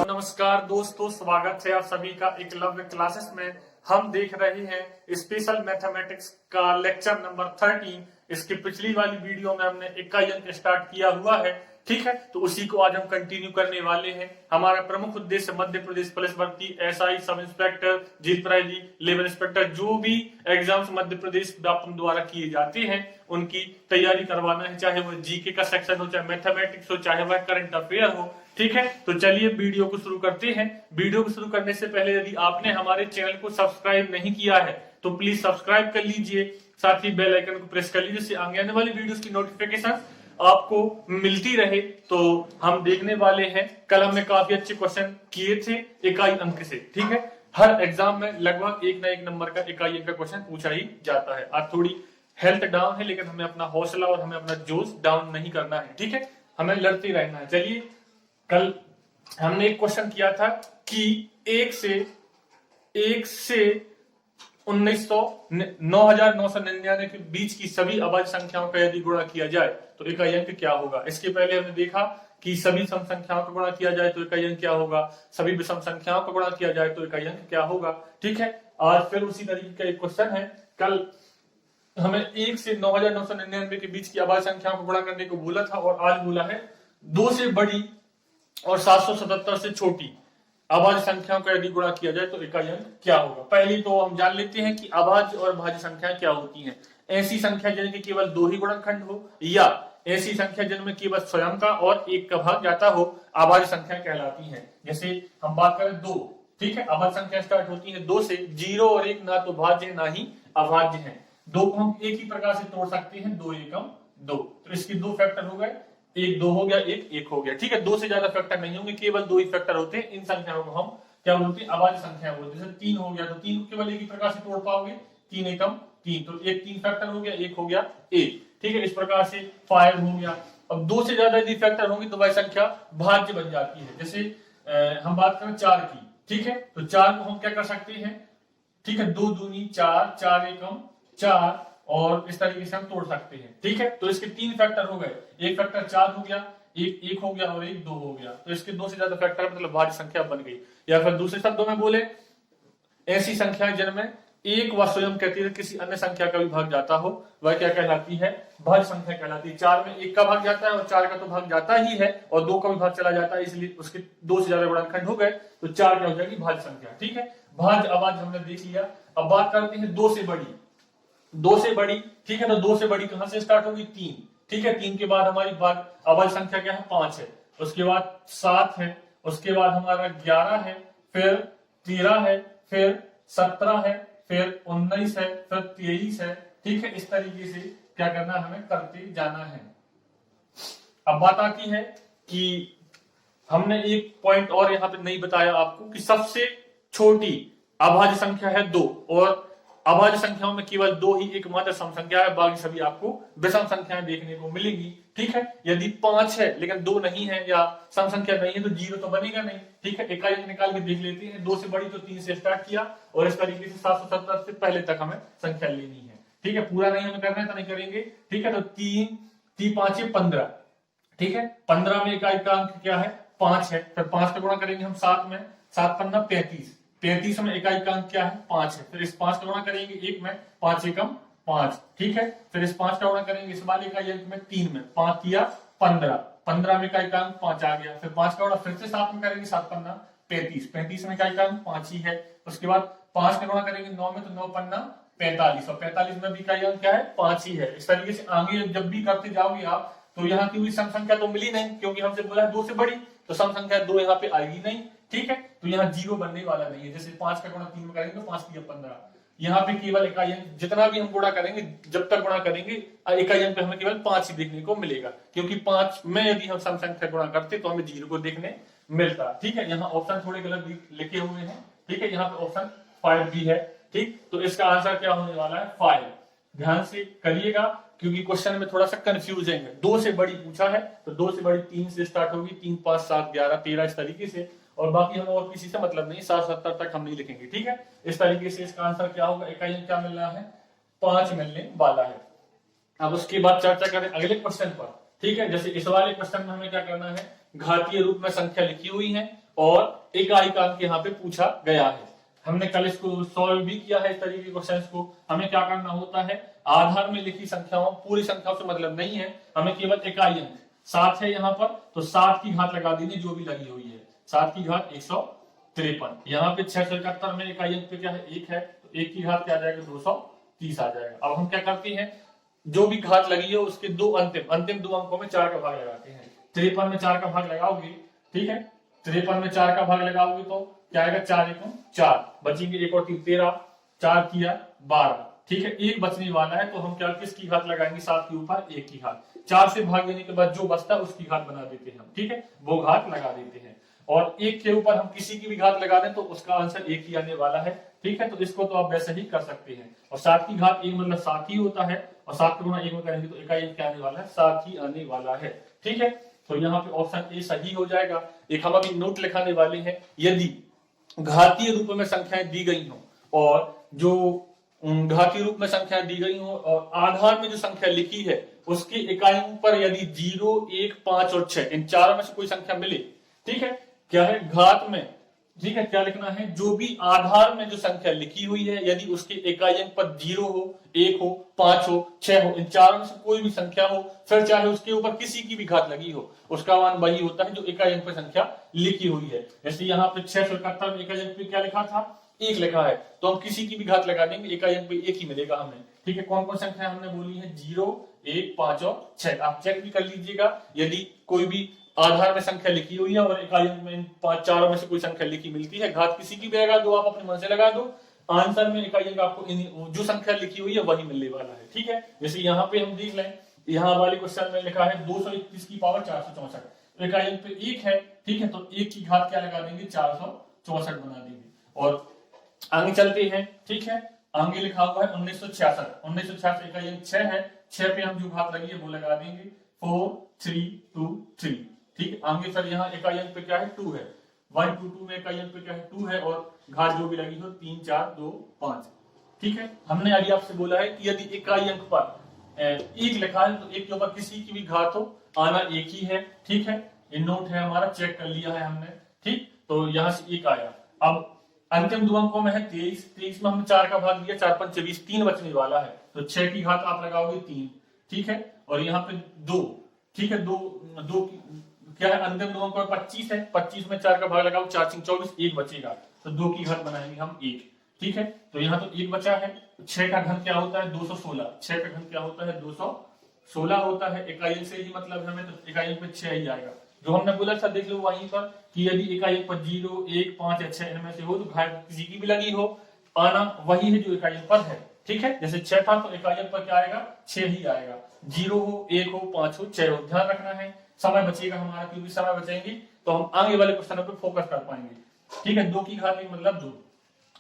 नमस्कार दोस्तों, स्वागत है आप सभी का एकलव्य क्लासेस में। हम देख रहे हैं स्पेशल मैथमेटिक्स का लेक्चर नंबर 13। इसकी पिछली वाली वीडियो में हमने इकाई अंक स्टार्ट किया हुआ है, ठीक है, तो उसी को आज हम कंटिन्यू करने वाले हैं। हमारा प्रमुख उद्देश्य मध्य प्रदेश पुलिस भर्ती, एसआई, सब इंस्पेक्टर, जीत प्राइजी, लेवल इंस्पेक्टर, जो भी एग्जाम्स मध्य प्रदेश व्यापम द्वारा किए जाते हैं उनकी तैयारी करवाना है, चाहे वो जीके का सेक्शन हो, चाहे मैथमेटिक्स हो, चाहे वह करंट अफेयर हो, ठीक है। तो चलिए वीडियो को शुरू करते हैं। वीडियो को शुरू करने से पहले यदि आपने हमारे चैनल को सब्सक्राइब नहीं किया है तो प्लीज सब्सक्राइब कर लीजिए, साथ ही बेल आइकन को प्रेस कर लीजिए, जिससे आगे आने वाली वीडियोस की नोटिफिकेशन आपको मिलती रहे। तो हम देखने वाले हैं, कल हमने काफी अच्छे क्वेश्चन किए थे इकाई अंक से, ठीक है। हर एग्जाम में लगभग एक ना एक नंबर का इकाई अंक का क्वेश्चन पूछा ही जाता है। आज थोड़ी हेल्थ डाउन है, लेकिन हमें अपना हौसला और हमें अपना जोश डाउन नहीं करना है, ठीक है, हमें लड़ते रहना है। चलिए, कल हमने एक क्वेश्चन किया था कि 1 से 9999 के बीच की सभी अभाज्य संख्याओं का यदि गुणा किया जाए तो इकाई अंक क्या होगा। इसके पहले हमने देखा कि सभी सम संख्याओं का गुणा किया जाए तो इकाई अंक क्या होगा, सभी विषम संख्याओं का गुणा किया जाए तो इकाई अंक क्या होगा, ठीक है। आज फिर उसी तरीके का एक क्वेश्चन है। कल हमें 1 से 9999 के बीच की अभाज्य संख्याओं को गुणा करने को बोला था, और आज बोला है 2 से बड़ी और 777 से छोटी अभाज्य संख्याओं का यदि गुणा किया जाए तो इकाई अंक क्या होगा। पहले तो हम जान लेते हैं कि अभाज्य और भाज्य संख्या क्या होती हैं। ऐसी संख्या जिनके केवल 2 ही गुणनखंड हो, या ऐसी संख्या जिनमें केवल स्वयं का और 1 का भाग जाता हो, अभाज्य संख्या कहलाती हैं। जैसे हम बात करें 2, ठीक है, अभाज्य संख्या स्टार्ट होती है 2 से। 0 और 1 ना तो भाज्य ना ही अभाज्य है। 2 को हम एक ही प्रकार से तोड़ सकते हैं, 2 एकम 2, तो इसके 2 फैक्टर हो गए, 1 2 हो गया, 1 1 हो गया, ठीक है। 2 से ज्यादा फैक्टर नहीं होंगे, केवल 2 ही फैक्टर होते हैं। इन संख्याओं को हम क्या बोलते हैं, अभाज्य संख्या बोलते हैं। जैसे 3 हो गया तो 3 को केवल एक ही प्रकार से तोड़ पाओगे, 3 एकम 3, तो 1 3 फैक्टर हो गया, 1 हो गया 1, ठीक है। इस प्रकार से 5 हो गया। अब 2 से ज्यादा यदि फैक्टर होंगे तो वह संख्या भाज्य बन जाती है। जैसे हम बात करें 4 की, ठीक है, तो 4 को हम क्या कर सकते हैं, ठीक है, 2 दूनी 4, 4 एकम 4, और इस तरीके से हम तोड़ सकते हैं, ठीक है। तो इसके 3 फैक्टर हो गए, एक फैक्टर 4 हो गया, एक 1 हो गया और एक 2 हो गया, तो इसके 2 से ज्यादा फैक्टर मतलब भाज्य संख्या बन गई। या फिर दूसरे शब्दों में बोले, ऐसी संख्या जिनमें एक व स्वयं के अतिरिक्त किसी अन्य संख्या का भी भाग जाता हो, वह क्या कहलाती है, भाज्य संख्या कहलाती है। 4 में 1 का भाग जाता है और 4 का तो भाग जाता ही है, और 2 का भी भाग चला जाता है, इसलिए उसके 2 से ज्यादा गुणनखंड हो गए, तो 4 क्या हो जाएगी, भाज्य संख्या, ठीक है। भाज्य अभाज्य हमने देख लिया। अब बात करते हैं 2 से बड़ी। 2 से बड़ी, ठीक है, तो 2 से बड़ी कहां से स्टार्ट होगी, 3, ठीक है। 3 के बाद हमारी अभाज्य संख्या क्या है, 5 है, उसके बाद 7 है, उसके बाद हमारा 11 है, फिर 13 है, फिर 17 है, फिर 19 है, फिर 23 है, ठीक है। इस तरीके से क्या करना है, हमें करते जाना है। अब बात आती है कि हमने एक पॉइंट और यहां पे नहीं बताया आपको कि सबसे छोटी अभाज्य संख्या है 2, और अभाज्य संख्याओं में केवल 2 ही एकमात्र सम संख्या है, बाकी सभी आपको विषम संख्याएं देखने को मिलेंगी, ठीक है। यदि 5 है लेकिन 2 नहीं है या सम संख्या नहीं है तो 0 तो बनेगा नहीं, ठीक है। इकाई अंक निकाल के देख लेते हैं। 2 से बड़ी तो 3 से स्टार्ट किया, और इस तरीके से 777 से पहले तक हमें संख्या लेनी है, ठीक है। पूरा नहीं हमें करना है तो नहीं करेंगे, ठीक है। तो 3 3 5 15, ठीक है। 15 में इकाई का अंक क्या है, 5 है, फिर 5 का गुणा करेंगे हम 7 में, 7 पन्ना 35, 35 में इकाई का अंक क्या है, 5 है, फिर इस 5 का गुणा करेंगे 1 में, 5 एकम 5, ठीक है। फिर इस 5 का गुणा करेंगे इस वाले इकाई अंक में 3 में, 5 किया 15, 15 में इकाई का अंक 5 आ गया, फिर 5 का गुणा फिर से 7 में करेंगे, 7 पन्ना 35, 35 में इकाई का अंक 5 ही है। उसके बाद 5 का गुणा करेंगे 9 में, तो 9 पन्ना 45, और 45 में भी इकाई अंक क्या है, 5 ही है। इस तरीके से आगे जब भी करते जाओगे आप, तो यहाँ की हुई सम संख्या तो मिली नहीं, क्योंकि हमसे बोला है 2 से बड़ी, तो सम संख्या 2 यहाँ पे आएगी नहीं, ठीक है। तो यहाँ 0 बनने वाला नहीं है। जैसे 5 का गुणा 3 में करेंगे तो 5 3 15, यहाँ पे केवल इकाई अंक जितना भी हम गुणा करेंगे, जब तक गुणा करेंगे इकाई अंक पे हमें केवल 5 ही देखने को मिलेगा, क्योंकि 5 में यदि हम सम संख्या गुणा करते तो हमें 0 को देखने मिलता, ठीक है। यहाँ ऑप्शन थोड़े गलत लिखे हुए हैं, ठीक है, यहाँ पे ऑप्शन 5 भी है, ठीक। तो इसका आंसर क्या होने वाला है, 5। ध्यान से करिएगा, क्योंकि क्वेश्चन में थोड़ा सा कंफ्यूज है। 2 से बड़ी पूछा है तो 2 से बड़ी 3 से स्टार्ट होगी, 3 5 7 11 13 इस तरीके से, और बाकी हमें और किसी से मतलब नहीं, 770 तक हम नहीं लिखेंगे, ठीक है। इस तरीके से इसका आंसर क्या होगा, इकाई क्या मिल रहा है, 5 मिलने वाला है। अब उसके बाद चर्चा करें अगले क्वेश्चन पर। ठीक है, जैसे इस वाले क्वेश्चन में हमें क्या करना है, घातीय रूप में संख्या लिखी हुई है और इकाई यहाँ पे पूछा गया है। हमने कल इसको सॉल्व भी किया है इस तरीके के क्वेश्चंस को। हमें क्या करना होता है, आधार में लिखी संख्याओं, पूरी संख्याओं से मतलब नहीं है, हमें केवल इकाई अंक 7 है यहाँ पर, तो 7 की घात लगा दीजिए जो भी लगी हुई है, 7 की घात 153। यहाँ पे 671 में इकाई अंक पे क्या है, 1 है, तो 1 की घात क्या आ जाएगा, 230 आ जाएगा। अब हम क्या करते हैं, जो भी घात लगी है उसके दो अंतिम दो अंकों में 4 का भाग लगाते हैं। 53 में 4 का भाग लगाओगे, ठीक है, 53 में 4 का भाग लगाओगे तो क्या आएगा, 4 एकम 4, बचेंगे 1 और 3 13, 4 किया 12। ठीक है, एक बचने वाला है, तो हम क्या किसकी घात लगाएंगे, 7 के ऊपर 1 की घात। 4 से भाग देने के बाद जो बचता है उसकी घात बना देते हैं हम, ठीक है, वो घात लगा देते हैं। और 1 के ऊपर हम किसी की भी घात लगा दें तो उसका आंसर 1 ही आने वाला है। ठीक है, तो इसको तो आप वैसे ही कर सकते हैं। और 7 की घात 1 मतलब 7 ही होता है, और 7 का गुणा 1 में करेंगे तो इकाई अंक क्या आने वाला है, 7 ही आने वाला है। ठीक है, तो यहाँ पे ऑप्शन ए सही हो जाएगा। एक हम अभी नोट लिखाने वाले हैं, यदि घातीय रूप में संख्याएं दी गई हो और जो घातीय रूप में संख्या दी गई हो और आधार में जो संख्या लिखी है उसकी इकाइयों पर यदि 0, 1, 5 और 6 इन चारों में से कोई संख्या मिले, ठीक है, क्या है घात में, ठीक है, क्या लिखना है, जो भी आधार में जो संख्या लिखी हुई है यदि उसके इकाई अंक पर 0 हो, 1 हो, 5 हो, 6 हो, इन चारों में से कोई भी संख्या हो, फिर चाहे उसके ऊपर किसी की भी घात लगी हो, उसका मान वही होता है जो इकाई अंक पर संख्या लिखी हुई है। जैसे यहाँ पे 671 में इकाई अंक पे क्या लिखा था, 1 लिखा है, तो हम किसी की भी घात लगा देंगे, इकाई अंक पे 1 ही मिलेगा हमें। ठीक है, कौन कौन संख्या हमने बोली है, 0, 1, 5 और 6। आप चेक भी कर लीजिएगा, यदि कोई भी आधार में संख्या लिखी हुई है और इकाई अंक में 5 चारों में से कोई संख्या लिखी मिलती है, घात किसी की भी लगा दो, आप अपने मन से लगा दो, आंसर में इकाई अंक आपको जो संख्या लिखी हुई है वही मिलने वाला है। ठीक है, जैसे यहाँ पे हम देख लें, यहाँ वाले क्वेश्चन में लिखा है 221 की पावर 464, तो इकाई अंक पे 1 है, ठीक है, तो 1 की घात क्या लगा देंगे, 464 बना देंगे। और आगे चलते हैं, ठीक है, आगे लिखा हुआ है 1966 इकाई अंक 6 है, 6 पे हम जो घात लगी है वो लगा देंगे 4323। ठीक है, आगे सर यहाँ इकाई अंक पे क्या है, 2 है, 122 में इकाई अंक पे क्या है, 2 है, और घात जो भी लगी हो 3, 4, 2, 5। ठीक है, हमने अभी आपसे बोला है कि यदि इकाई अंक पर 1 लिखा है तो 1 के ऊपर किसी की भी घात हो, आना 1 ही है। ठीक है, ये नोट है हमारा, चेक कर लिया है हमने। ठीक, तो यहाँ से 1 आया। अब अंतिम दो अंकों में है 23 में हमने 4 का भाग दिया, 4 5 24, 3 बचने वाला है, तो 6 की घात आप लगाओगे 3। ठीक है, और यहाँ पे 2, ठीक है, दो क्या है, अंतिम दो अंकों में 25 है, 25 में 4 का भाग लगाओ, 4 6 24, 1 बचेगा, तो 2 की घात बनाएंगे हम 1। ठीक है, तो यहाँ तो 1 बचा है। 6 का घन क्या होता है, 216, 6 का घन क्या होता है, 216 होता है। इकाई से ही मतलब हमें, तो इकाई पे 6 ही आएगा। जो हमने बोला था देख लो वहीं पर कि यदि इकाई पर 0, 1, 5 या 6 इनमें से हो तो घात किसी की भी लगी हो, आना वही है जो इकाई पर है। ठीक है, जैसे 6 था तो इकाई पर क्या आएगा, 6 ही आएगा, 0 हो, 1 हो, 5 हो, 6 हो। ध्यान रखना है, समय बचेगा हमारा, क्योंकि समय बचेंगे तो हम आगे वाले क्वेश्चनों पे फोकस कर पाएंगे। ठीक है, 2 की घात नहीं मतलब 2।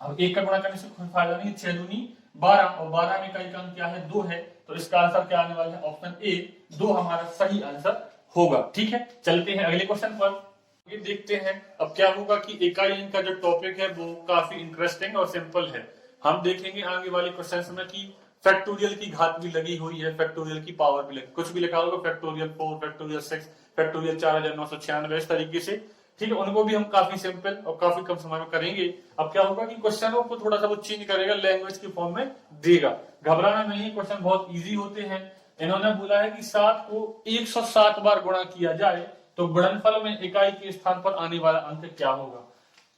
अब 1 का गुणा करने से कोई फायदा नहीं, 6 दूनी 12, और 12 में इकाई का अंक क्या है, 2 है, तो इसका आंसर क्या आने वाला है, ऑप्शन ए 2 हमारा सही आंसर होगा। ठीक है, चलते हैं अगले क्वेश्चन पर, ये देखते हैं अब क्या होगा कि इकाई अंक का जो टॉपिक है वो काफी इंटरेस्टिंग और सिंपल है। हम देखेंगे आगे वाले क्वेश्चन में कि फैक्टोरियल की घात भी लगी हुई है, फैक्टोरियल की पावर भी लगी, कुछ भी लिखा होगा फैक्टोरियल 4, फैक्टोरियल 6, फैक्टोरियल 4996, इस तरीके से। ठीक है, उनको भी हम काफी सिंपल और काफी कम समय में करेंगे। अब क्या होगा कि क्वेश्चनों को थोड़ा सा वो चेंज करेगा, लैंग्वेज की फॉर्म में देगा। घबराना नहीं है, क्वेश्चन बहुत इजी होते हैं। इन्होंने बोला है कि 7 को 107 बार गुणा किया जाए तो गुणनफल में इकाई के स्थान पर आने वाला अंक क्या होगा।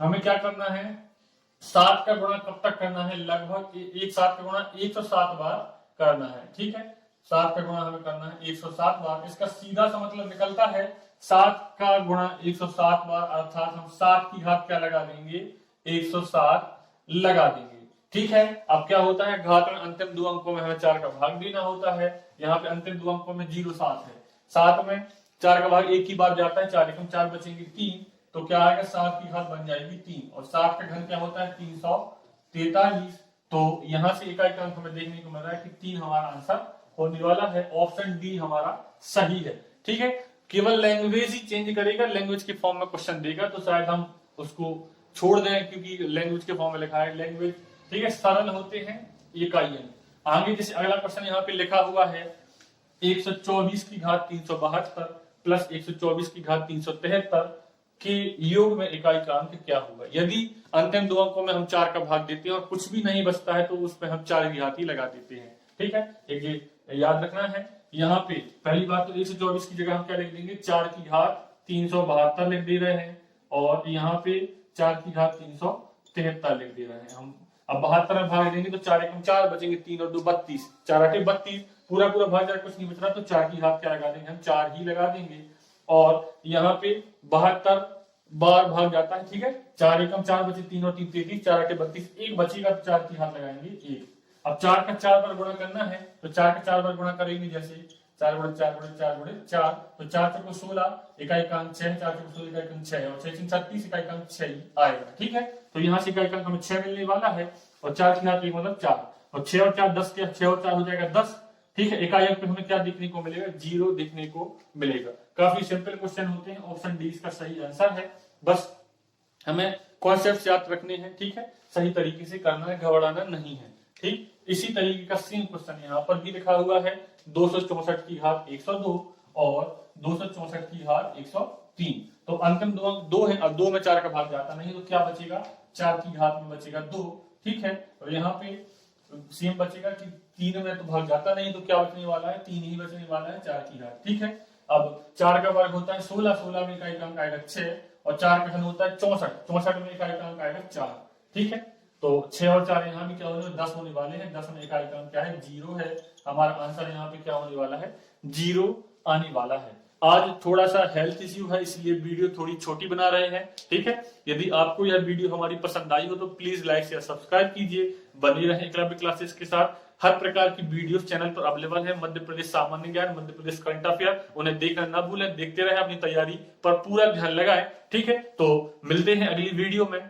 हमें क्या करना है, 7 का गुणा कब तक करना है, लगभग 7 का गुणा 107 बार करना है। ठीक है, 7 का गुणा हमें करना है 107 बार। इसका सीधा सा मतलब निकलता है 7 का गुणा 107 बार, अर्थात हम 7 की घात क्या लगा देंगे, 107 लगा देंगे। ठीक है, अब क्या होता है, घात में अंतिम दो अंकों में हमें 4 का भाग देना होता है। यहाँ पे अंतिम दो अंकों में 0 7 है, 7 में 4 का भाग 1 ही बार जाता है, 4 एकम 4 बचेंगे 3, तो क्या आएगा, 7 की घात बन जाएगी 3, और 7 का घन क्या होता है, 343। तो यहाँ से इकाई का अंक हमें देखने को मिल रहा है कि 3 हमारा आंसर होने वाला है, ऑप्शन डी हमारा सही है। ठीक है, केवल लैंग्वेज ही चेंज करेगा, लैंग्वेज के फॉर्म में क्वेश्चन देगा तो शायद हम उसको छोड़ दें, क्योंकि लैंग्वेज के फॉर्म में लिखा है लैंग्वेज। ठीक है, सरल होते हैं इकाई अंक। आगे जैसे अगला क्वेश्चन यहाँ पे लिखा हुआ है 124 की घात 372 प्लस 124 की घात 373 के योग में इकाई का अंक क्या होगा। यदि अंतिम दो अंकों में हम 4 का भाग देते हैं और कुछ भी नहीं बचता है तो उसमें हम 4 की घात ही लगा देते हैं। ठीक है, एक ये याद रखना है। यहाँ पे पहली बात तो 124 की जगह हम क्या लिख देंगे, 4 की घात 372 लिख दे रहे हैं, और यहाँ पे 4 की घात 373 लिख दे रहे हैं हम। अब 72 में भाग देंगे तो 4 एकम 4 बचेंगे, 3 और 2 32, 4 8 32, पूरा पूरा भाग जाए, कुछ नहीं बच रहा तो 4 की घात क्या लगा देंगे, हम 4 ही लगा देंगे। और यहाँ पे 72 बार भाग जाता है। ठीक है, 4 एकम 4 बचे, 3 और 3 33, 4 8 32, एक बचेगा तो 4 की घात लगाएंगे 1। अब 4 का 4 बार गुणा करना है तो 4 का 4 बार गुणा करेंगे, जैसे 4 गुणे 4 गुणे 4 गुणे 4, तो 4 चौको 16, इकाई का अंक 6, 4 चौको 16, इकाई का अंक 6 और 6 36, इकाई का अंक 6 आएगा। ठीक है, तो यहाँ से इकाई का अंक हमें 6 मिलने वाला है, और 4 की घात मतलब 4, और 6 और 4 10 के, 6 और 4 हो जाएगा 10। ठीक है, इकाई अंक पे हमें क्या देखने को मिलेगा, 0 देखने को मिलेगा। काफी सिंपल क्वेश्चन होते हैं, ऑप्शन डी इसका सही आंसर है। बस हमें कॉन्सेप्ट याद रखने हैं। ठीक है, सही तरीके से करना है, घबराना नहीं है। ठीक, इसी तरीके का सेम क्वेश्चन यहाँ पर भी लिखा हुआ है, 264 की घात 102 और 264 की घात 103। तो अंतिम दो अंक 2 है, अब 2 में 4 का भाग जाता नहीं तो क्या बचेगा, 4 की घात में बचेगा 2। ठीक है, और यहाँ पे सेम बचेगा कि 3 में तो भाग जाता नहीं तो क्या बचने वाला है, 3 ही बचने वाला है, 4 की घात। ठीक है, अब 4 का वर्ग होता है 16, 16 में इकाई का अंक आएगा 6, और 4 का घन होता है 64, 64 में इकाई का अंक आएगा 4। ठीक है, तो 6 और 4 यहाँ भी क्या होने, 10 होने वाले हैं, 10 में इकाई का अंक क्या है, 0 है। हमारा आंसर यहाँ पे क्या होने वाला है, 0 आने वाला है। आज थोड़ा सा हेल्थ इश्यू है इसलिए वीडियो थोड़ी छोटी बना रहे हैं। ठीक है, यदि आपको यह वीडियो हमारी पसंद आई हो तो प्लीज लाइक शेयर सब्सक्राइब कीजिए, बने रहें एकलव्य क्लासेस के साथ। हर प्रकार की वीडियो चैनल पर अवेलेबल है, मध्य प्रदेश सामान्य ज्ञान, मध्य प्रदेश करंट अफेयर, उन्हें देखना ना भूलें, देखते रहे, अपनी तैयारी पर पूरा ध्यान लगाएं। ठीक है, तो मिलते हैं अगली वीडियो में।